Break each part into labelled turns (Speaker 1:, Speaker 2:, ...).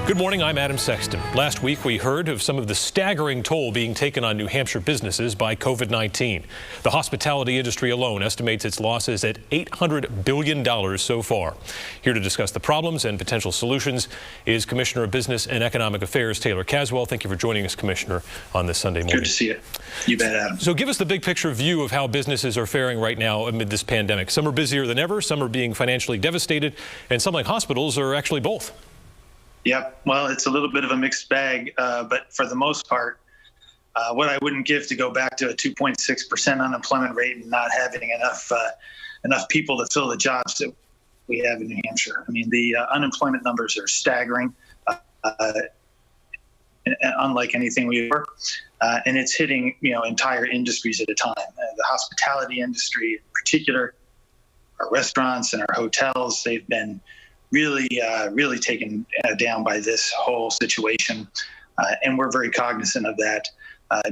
Speaker 1: Good morning, I'm Adam Sexton. Last week, we heard of some of the staggering toll being taken on New Hampshire businesses by COVID-19. The hospitality industry alone estimates its losses at $800 billion so far. Here to discuss the problems and potential solutions is Commissioner of Business and Economic Affairs, Taylor Caswell. Thank you for joining us, Commissioner, on this Sunday morning.
Speaker 2: Good to see you. You bet, Adam.
Speaker 1: So give us the big picture view of how businesses are faring right now amid this pandemic. Some are busier than ever, some are being financially devastated, and some, like hospitals, are actually both.
Speaker 2: Yep. Well, it's a little bit of a mixed bag, but for the most part, what I wouldn't give to go back to a 2.6% unemployment rate and not having enough people to fill the jobs that we have in New Hampshire. I mean, the unemployment numbers are staggering, unlike anything we were, and it's hitting entire industries at a time. The hospitality industry, in particular, our restaurants and our hotels, they've been really taken down by this whole situation, and we're very cognizant of that.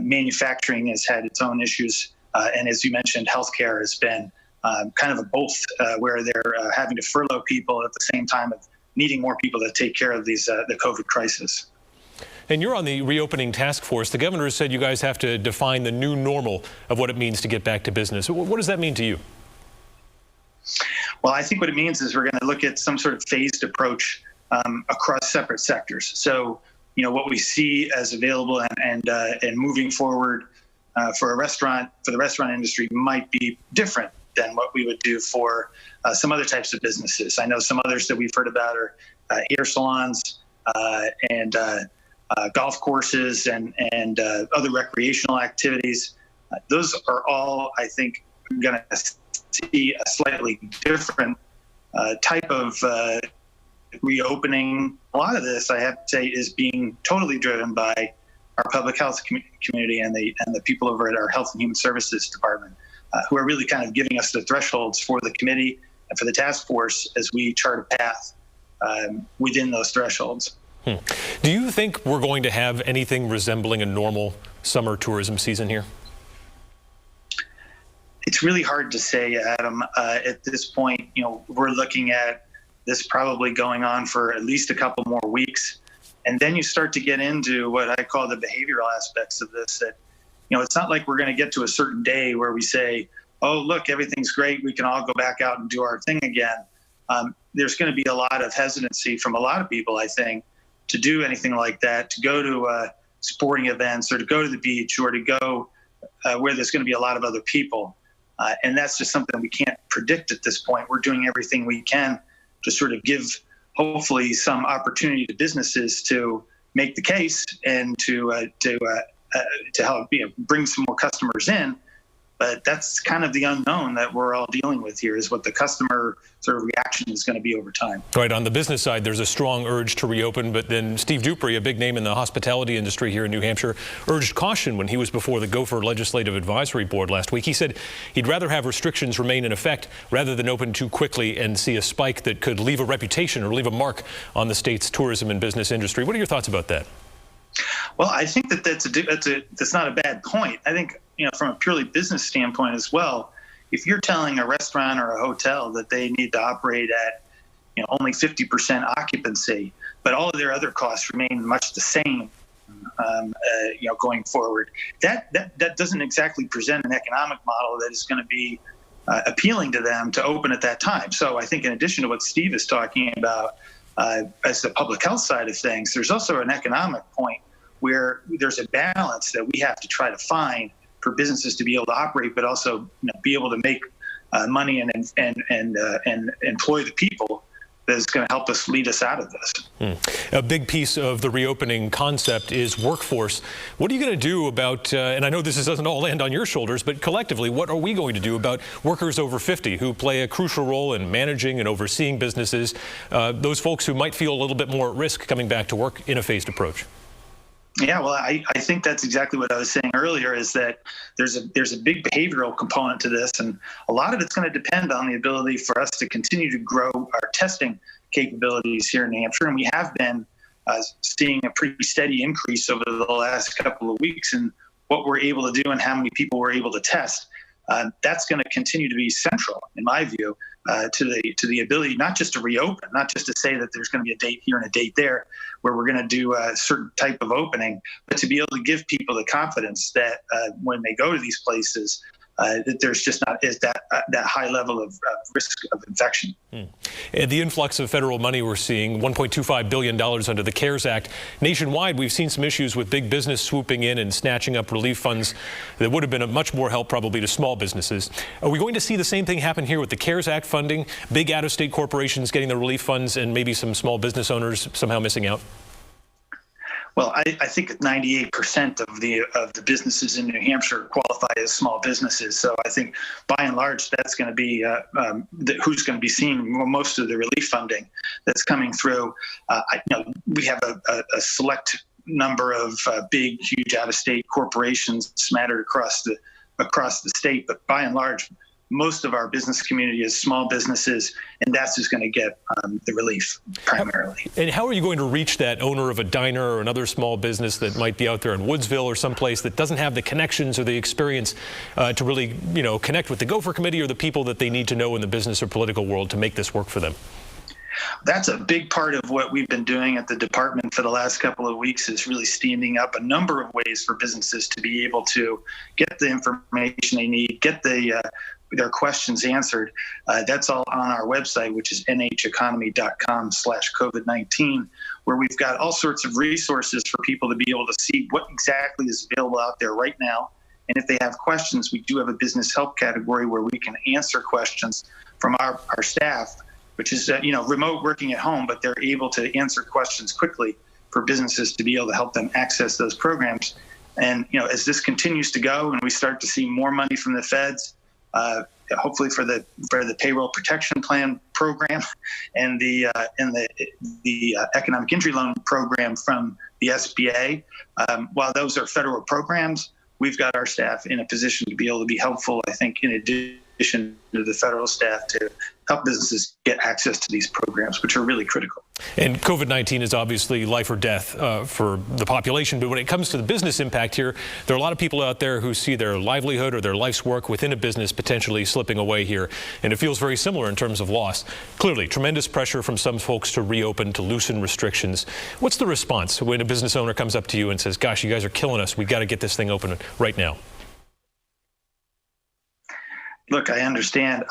Speaker 2: Manufacturing has had its own issues, and as you mentioned, healthcare has been kind of a both, where they're having to furlough people at the same time of needing more people to take care of the COVID crisis.
Speaker 1: And you're on the reopening task force. The governor has said you guys have to define the new normal of what it means to get back to business. What does that mean to you?
Speaker 2: Well, I think what it means is we're going to look at some sort of phased approach across separate sectors. So, what we see as available and moving forward for the restaurant industry might be different than what we would do for some other types of businesses. I know some others that we've heard about are hair salons and golf courses and other recreational activities. Those are all, I think, going to see a slightly different type of reopening. A lot of this, I have to say, is being totally driven by our public health community and the people over at our Health and Human Services Department, who are really kind of giving us the thresholds for the committee and for the task force as we chart a path within those thresholds.
Speaker 1: Do you think we're going to have anything resembling a normal summer tourism season here?
Speaker 2: It's really hard to say, Adam. At this point, we're looking at this probably going on for at least a couple more weeks. And then you start to get into what I call the behavioral aspects of this, that, it's not like we're going to get to a certain day where we say, oh, look, everything's great, we can all go back out and do our thing again. There's going to be a lot of hesitancy from a lot of people, I think, to do anything like that, to go to sporting events or to go to the beach or to go where there's going to be a lot of other people. And that's just something we can't predict at this point. We're doing everything we can to sort of give, hopefully, some opportunity to businesses to make the case and to help bring some more customers in. But that's kind of the unknown that we're all dealing with here, is what the customer sort of reaction is going to be over time.
Speaker 1: Right. On the business side, there's a strong urge to reopen, but then Steve Dupree, a big name in the hospitality industry here in New Hampshire, urged caution when he was before the Gopher Legislative Advisory Board last week. He said he'd rather have restrictions remain in effect rather than open too quickly and see a spike that could leave a reputation or leave a mark on the state's tourism and business industry. What are your thoughts about that?
Speaker 2: Well, I think that's not a bad point. I think, from a purely business standpoint as well, if you're telling a restaurant or a hotel that they need to operate at, only 50% occupancy, but all of their other costs remain much the same, going forward, that doesn't exactly present an economic model that is going to be appealing to them to open at that time. So I think, in addition to what Steve is talking about as the public health side of things, there's also an economic point where there's a balance that we have to try to find for businesses to be able to operate, but also be able to make money and employ the people that is going to help us lead us out of this.
Speaker 1: A big piece of the reopening concept is workforce. What are you going to do about, and I know this doesn't all land on your shoulders, but collectively, what are we going to do about workers over 50 who play a crucial role in managing and overseeing businesses, those folks who might feel a little bit more at risk coming back to work in a phased approach?
Speaker 2: Yeah, well, I think that's exactly what I was saying earlier, is that there's a big behavioral component to this, and a lot of it's going to depend on the ability for us to continue to grow our testing capabilities here in New Hampshire, and we have been seeing a pretty steady increase over the last couple of weeks in what we're able to do and how many people we're able to test. That's going to continue to be central, in my view, to the ability not just to reopen, not just to say that there's going to be a date here and a date there where we're going to do a certain type of opening, but to be able to give people the confidence that when they go to these places, that there's just not that high level of risk of infection.
Speaker 1: And the influx of federal money we're seeing, $1.25 billion under the CARES Act. Nationwide, we've seen some issues with big business swooping in and snatching up relief funds that would have been of much more help probably to small businesses. Are we going to see the same thing happen here with the CARES Act funding, big out-of-state corporations getting the relief funds and maybe some small business owners somehow missing out?
Speaker 2: Well, I think 98% of the businesses in New Hampshire qualify as small businesses. So I think, by and large, that's going to be who's going to be seeing most of the relief funding that's coming through. We have a select number of big, huge out-of-state corporations smattered across the state, but by and large, most of our business community is small businesses, and that's who's going to get the relief primarily. And
Speaker 1: how are you going to reach that owner of a diner or another small business that might be out there in Woodsville or someplace that doesn't have the connections or the experience to really, connect with the Gopher Committee or the people that they need to know in the business or political world to make this work for them?
Speaker 2: That's a big part of what we've been doing at the department for the last couple of weeks, is really standing up a number of ways for businesses to be able to get the information they need, get their questions answered. That's all on our website, which is nheconomy.com/COVID-19, where we've got all sorts of resources for people to be able to see what exactly is available out there right now. And if they have questions, we do have a business help category where we can answer questions from our staff, which is remote working at home, but they're able to answer questions quickly for businesses to be able to help them access those programs. And as this continues to go and we start to see more money from the feds, hopefully for the payroll protection plan program and the economic injury loan program from the SBA, while those are federal programs, we've got our staff in a position to be able to be helpful, I think, in addition to the federal staff, to help businesses get access to these programs, which are really critical.
Speaker 1: And COVID-19 is obviously life or death for the population, but when it comes to the business impact here, there are a lot of people out there who see their livelihood or their life's work within a business potentially slipping away here, and it feels very similar in terms of loss. Clearly, tremendous pressure from some folks to reopen, to loosen restrictions. What's the response when a business owner comes up to you and says, gosh, you guys are killing us, we've got to get this thing open right now?
Speaker 2: Look, I understand.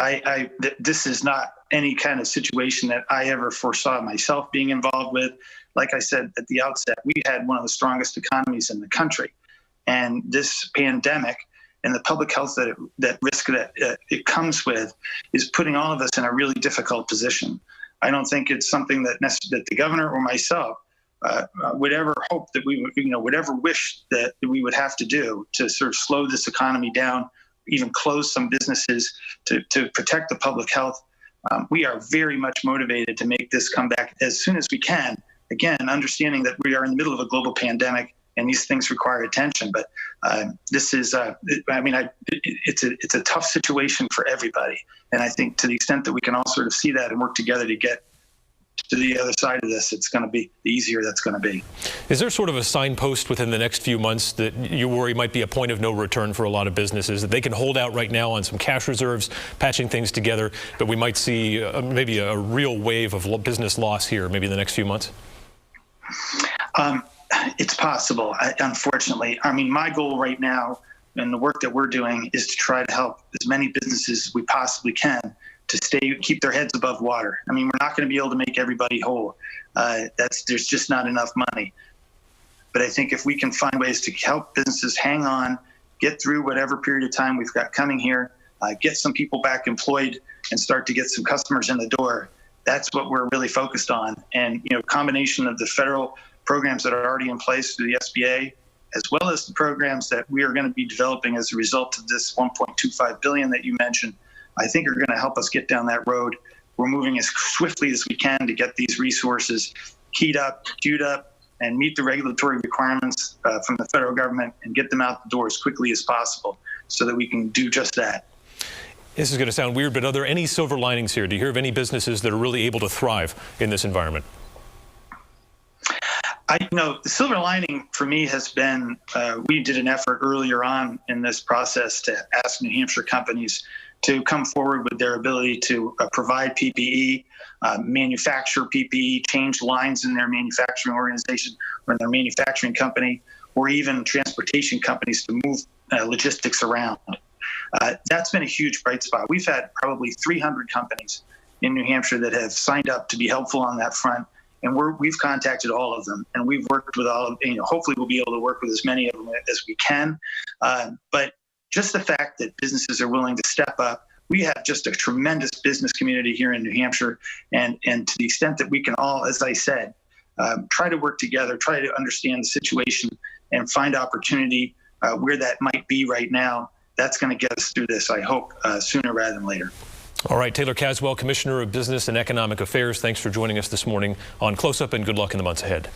Speaker 2: This is not any kind of situation that I ever foresaw myself being involved with. Like I said at the outset, we had one of the strongest economies in the country, and this pandemic and the public health that risk that it comes with is putting all of us in a really difficult position. I don't think it's something that the governor or myself would ever hope that we would, would ever wish that we would have to do to sort of slow this economy down, even close some businesses to protect the public health. We are very much motivated to make this come back as soon as we can. Again, understanding that we are in the middle of a global pandemic and these things require attention. But this is, it's a tough situation for everybody. And I think to the extent that we can all sort of see that and work together to get to the other side of this, it's going to be the easier that's going to be.
Speaker 1: Is there sort of a signpost within the next few months that you worry might be a point of no return for a lot of businesses, that they can hold out right now on some cash reserves, patching things together, but we might see maybe a real wave of business loss here maybe in the next few months?
Speaker 2: It's possible, unfortunately. I mean, my goal right now and the work that we're doing is to try to help as many businesses as we possibly can to keep their heads above water. I mean, we're not going to be able to make everybody whole. There's just not enough money. But I think if we can find ways to help businesses hang on, get through whatever period of time we've got coming here, get some people back employed and start to get some customers in the door, that's what we're really focused on. And, combination of the federal programs that are already in place through the SBA, as well as the programs that we are going to be developing as a result of this $1.25 billion that you mentioned, I think are going to help us get down that road. We're moving as swiftly as we can to get these resources queued up, and meet the regulatory requirements from the federal government and get them out the door as quickly as possible so that we can do just that.
Speaker 1: This is going to sound weird, but are there any silver linings here? Do you hear of any businesses that are really able to thrive in this environment?
Speaker 2: The silver lining for me has been we did an effort earlier on in this process to ask New Hampshire companies to come forward with their ability to provide PPE, manufacture PPE, change lines in their manufacturing organization or in their manufacturing company, or even transportation companies to move logistics around. That's been a huge bright spot. We've had probably 300 companies in New Hampshire that have signed up to be helpful on that front. And we've contacted all of them, and we've worked with all of them. Hopefully we'll be able to work with as many of them as we can. But just the fact that businesses are willing to step up, we have just a tremendous business community here in New Hampshire. And to the extent that we can all, as I said, try to work together, try to understand the situation and find opportunity where that might be right now, that's going to get us through this, I hope, sooner rather than later.
Speaker 1: All right, Taylor Caswell, Commissioner of Business and Economic Affairs, thanks for joining us this morning on Close Up, and good luck in the months ahead.